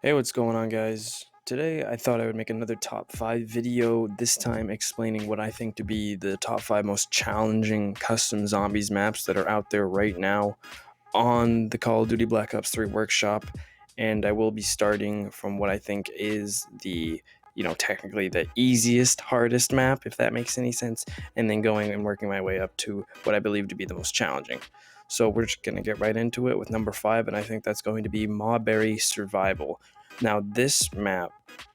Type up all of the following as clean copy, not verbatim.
Hey, what's going on, guys? Today I thought I would make another top 5 video, this time explaining what I think to be the top 5 most challenging custom zombies maps that are out there right now on the Call of Duty Black Ops 3 workshop. And I will be starting from what I think is technically the easiest, hardest map, if that makes any sense, and then going and working my way up to what I believe to be the most challenging. So we're just going to get right into it with number 5, and I think that's going to be Mawberry Survival. Now, this map,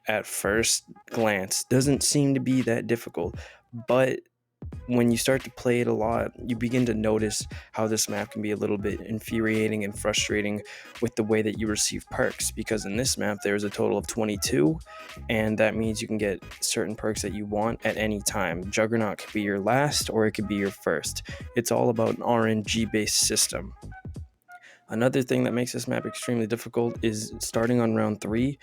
at first glance, doesn't seem to be that difficult, but when you start to play it a lot, you begin to notice how this map can be a little bit infuriating and frustrating with the way that you receive perks. Because in this map, there's a total of 22, and that means you can get certain perks that you want at any time. Juggernaut could be your last, or it could be your first. It's all about an RNG based system. Another thing that makes this map extremely difficult is starting on round 3,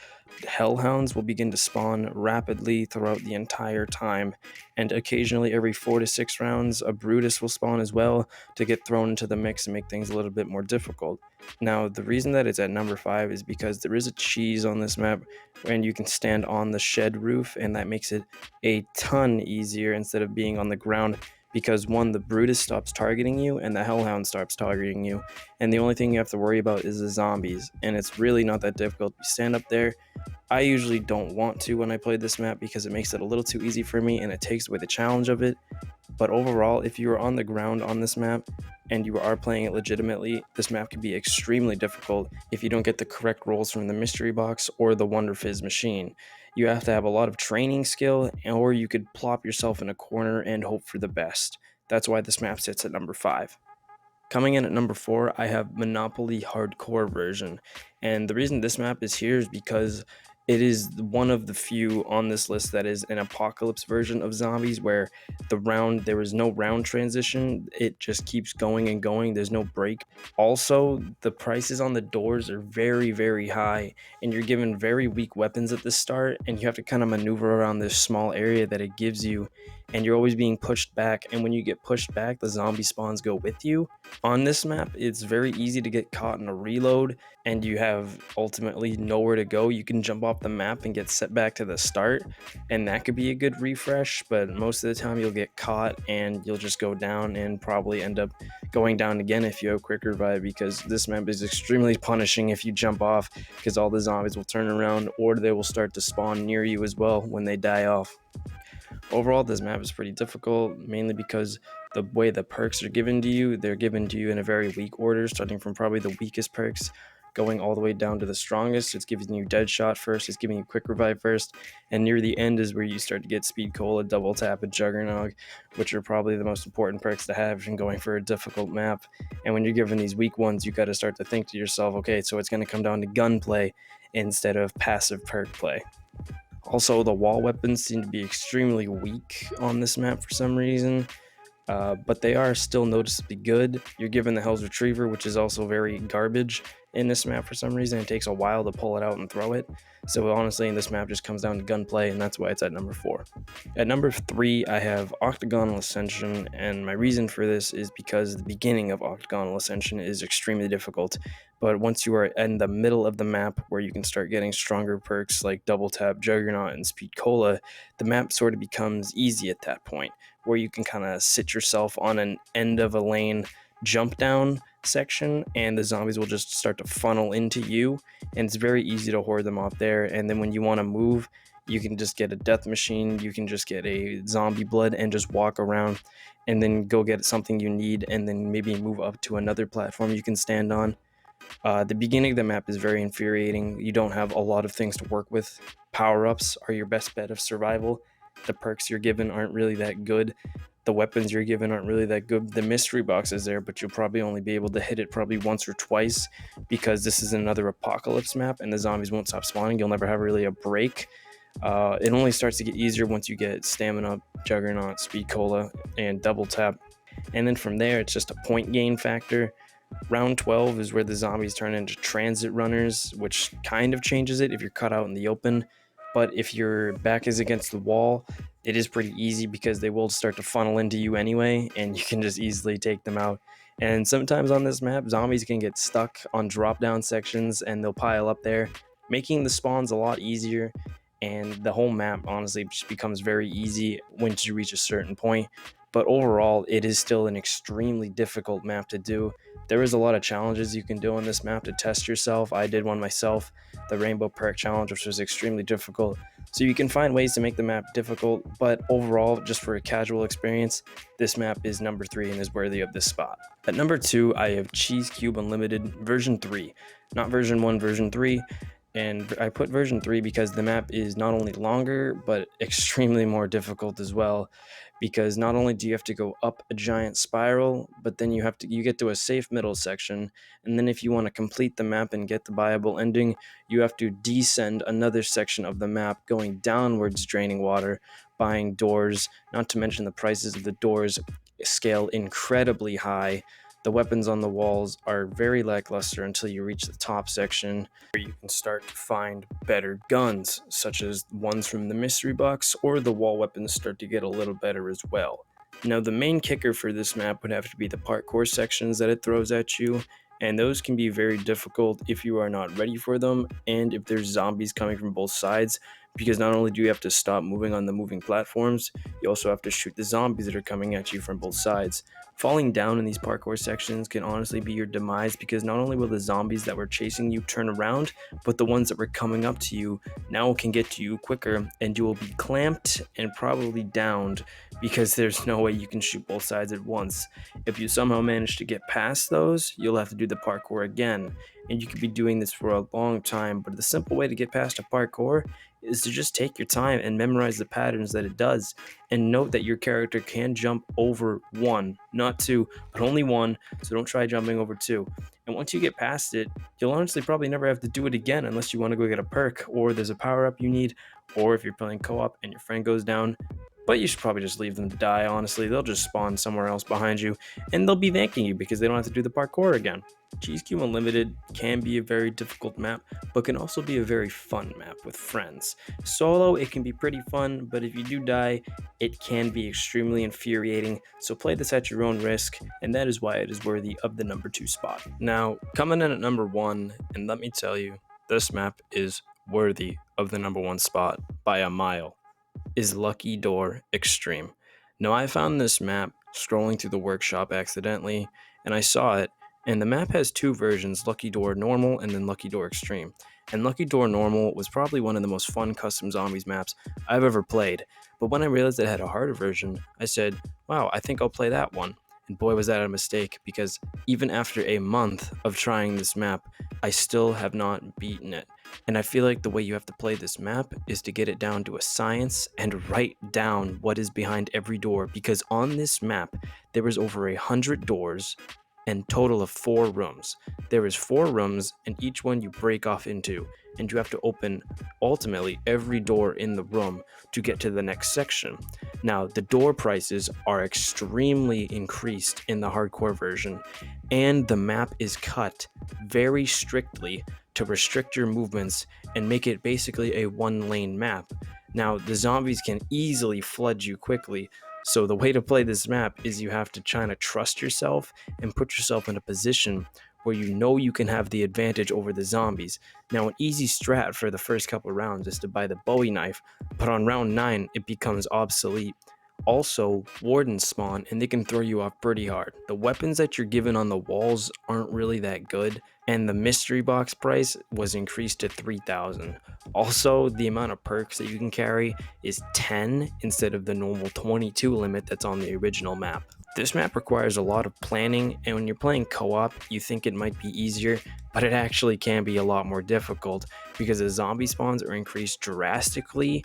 hellhounds will begin to spawn rapidly throughout the entire time, and occasionally every 4 to 6 rounds a Brutus will spawn as well to get thrown into the mix and make things a little bit more difficult. Now, the reason that it's at number 5 is because there is a cheese on this map, and you can stand on the shed roof, and that makes it a ton easier instead of being on the ground, because one, the Brutus stops targeting you and the Hellhound stops targeting you, and the only thing you have to worry about is the zombies, and it's really not that difficult. You stand up there. I usually don't want to when I play this map because it makes it a little too easy for me and it takes away the challenge of it. But overall, if you are on the ground on this map and you are playing it legitimately, this map can be extremely difficult if you don't get the correct rolls from the mystery box or the Wonder Fizz machine. You have to have a lot of training skill, or you could plop yourself in a corner and hope for the best. That's why this map sits at number 5. Coming in at number 4, I have Monopoly Hardcore version. And the reason this map is here is because it is one of the few on this list that is an apocalypse version of zombies where there is no round transition. It just keeps going and going. There's no break. Also, the prices on the doors are very, very high, and you're given very weak weapons at the start, and you have to kind of maneuver around this small area that it gives you, and you're always being pushed back. And when you get pushed back, the zombie spawns go with you. On this map, it's very easy to get caught in a reload, and you have ultimately nowhere to go. You can jump off the map and get set back to the start, and that could be a good refresh, but most of the time you'll get caught and you'll just go down and probably end up going down again if you have quick revive, because this map is extremely punishing if you jump off, because all the zombies will turn around or they will start to spawn near you as well when they die off. Overall, this map is pretty difficult, mainly because the way the perks are given to you, they're given to you in a very weak order, starting from probably the weakest perks, going all the way down to the strongest. It's giving you Deadshot first, it's giving you Quick Revive first, and near the end is where you start to get Speed Cola, Double Tap, and Juggernog, which are probably the most important perks to have in going for a difficult map. And when you're given these weak ones, you got to start to think to yourself, okay, so it's going to come down to gunplay instead of passive perk play. Also, the wall weapons seem to be extremely weak on this map for some reason, but they are still noticeably good. You're given the Hell's Retriever, which is also very garbage in this map for some reason. It takes a while to pull it out and throw it. So honestly, in this map just comes down to gunplay, and that's why it's at number 4. At number 3, I have Octagon Ascension, and my reason for this is because the beginning of Octagon Ascension is extremely difficult. But once you are in the middle of the map, where you can start getting stronger perks like Double Tap, Juggernaut, and Speed Cola, the map sort of becomes easy at that point, where you can kind of sit yourself on an end of a lane jump down section, and the zombies will just start to funnel into you, and it's very easy to hoard them off there. And then when you want to move, you can just get a death machine, you can just get a zombie blood and just walk around and then go get something you need, and then maybe move up to another platform you can stand on. The beginning of the map is very infuriating. You don't have a lot of things to work with. Power-ups are your best bet of survival. The perks you're given aren't really that good. The weapons you're given aren't really that good. The mystery box is there, but you'll probably only be able to hit it probably once or twice, because this is another apocalypse map and the zombies won't stop spawning. You'll never have really a break. It only starts to get easier once you get Stamina, Juggernaut, Speed Cola, and Double Tap. And then from there, it's just a point gain factor. Round 12 is where the zombies turn into transit runners, which kind of changes it if you're cut out in the open. But if your back is against the wall, it is pretty easy because they will start to funnel into you anyway, and you can just easily take them out. And sometimes on this map, zombies can get stuck on drop down sections and they'll pile up there. making the spawns a lot easier, and the whole map honestly just becomes very easy once you reach a certain point. But overall, it is still an extremely difficult map to do. There is a lot of challenges you can do on this map to test yourself. I did one myself, the Rainbow Perk Challenge, which was extremely difficult. So you can find ways to make the map difficult, but overall, just for a casual experience, this map is number 3 and is worthy of this spot. At number 2, I have Cheese Cube Unlimited version 3, not version 1, version 3. And I put version 3 because the map is not only longer, but extremely more difficult as well. Because not only do you have to go up a giant spiral, but then you get to a safe middle section, and then if you want to complete the map and get the viable ending, you have to descend another section of the map, going downwards, draining water, buying doors. Not to mention the prices of the doors scale incredibly high. The weapons on the walls are very lackluster until you reach the top section, where you can start to find better guns, such as ones from the mystery box, or the wall weapons start to get a little better as well. Now, the main kicker for this map would have to be the parkour sections that it throws at you, and those can be very difficult if you are not ready for them, and if there's zombies coming from both sides, because not only do you have to stop moving on the moving platforms, you also have to shoot the zombies that are coming at you from both sides. Falling down in these parkour sections can honestly be your demise, because not only will the zombies that were chasing you turn around, but the ones that were coming up to you now can get to you quicker, and you will be clamped and probably downed, because there's no way you can shoot both sides at once. If you somehow manage to get past those, you'll have to do the parkour again, and you could be doing this for a long time. But the simple way to get past a parkour is to just take your time and memorize the patterns that it does, and note that your character can jump over 1, not 2, but only 1, so don't try jumping over 2. And once you get past it, you'll honestly probably never have to do it again, unless you want to go get a perk, or there's a power up you need, or if you're playing co-op and your friend goes down. But you should probably just leave them to die, honestly. They'll just spawn somewhere else behind you, and they'll be thanking you because they don't have to do the parkour again. Cheese Cube Unlimited can be a very difficult map, but can also be a very fun map with friends. Solo, it can be pretty fun, but if you do die, it can be extremely infuriating, so play this at your own risk, and that is why it is worthy of the number 2 spot. Now, coming in at number 1, and let me tell you, this map is worthy of the number 1 spot by a mile, is Lucky Door Extreme. Now, I found this map scrolling through the workshop accidentally, and I saw it, and the map has 2 versions, Lucky Door Normal and then Lucky Door Extreme. And Lucky Door Normal was probably one of the most fun custom zombies maps I've ever played, but when I realized it had a harder version, I said, wow, I think I'll play that one. And boy, was that a mistake, because even after a month of trying this map, I still have not beaten it. And I feel like the way you have to play this map is to get it down to a science and write down what is behind every door, because on this map, there is over 100 doors and total of 4 rooms. There is 4 rooms, and each one you break off into, and you have to open ultimately every door in the room to get to the next section. Now, the door prices are extremely increased in the hardcore version, and the map is cut very strictly to restrict your movements and make it basically a 1-lane map. Now, the zombies can easily flood you quickly, so the way to play this map is you have to kind of trust yourself and put yourself in a position where you know you can have the advantage over the zombies. Now, an easy strat for the first couple rounds is to buy the Bowie knife, but on round 9 it becomes obsolete. Also, wardens spawn and they can throw you off pretty hard. The weapons that you're given on the walls aren't really that good, and the mystery box price was increased to 3,000. Also, the amount of perks that you can carry is 10 instead of the normal 22 limit that's on the original map. This map requires a lot of planning, and when you're playing co-op, you think it might be easier, but it actually can be a lot more difficult, because the zombie spawns are increased drastically,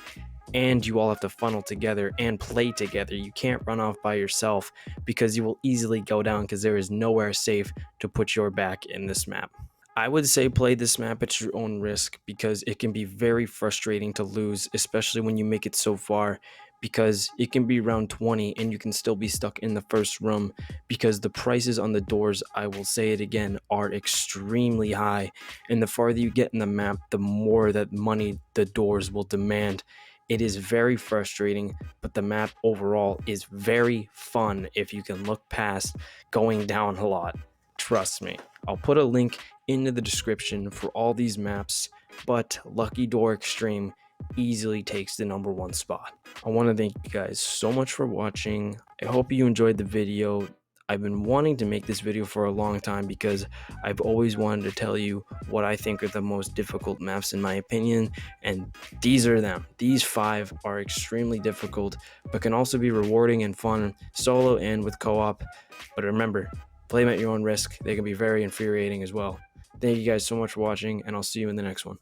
and you all have to funnel together and play together. You can't run off by yourself, because you will easily go down, because there is nowhere safe to put your back in this map. I would say play this map at your own risk, because it can be very frustrating to lose, especially when you make it so far, because it can be round 20 and you can still be stuck in the first room, because the prices on the doors, I will say it again, are extremely high, and the farther you get in the map, the more that money the doors will demand. It is very frustrating, but the map overall is very fun if you can look past going down a lot. Trust me. I'll put a link into the description for all these maps but Lucky Door Extreme easily takes the number one spot. I want to thank you guys so much for watching. I hope you enjoyed the video. I've been wanting to make this video for a long time because I've always wanted to tell you what I think are the most difficult maps in my opinion, and these are them. These 5 are extremely difficult, but can also be rewarding and fun solo and with co-op. But remember, play them at your own risk. They can be very infuriating as well. Thank you guys so much for watching, and I'll see you in the next one.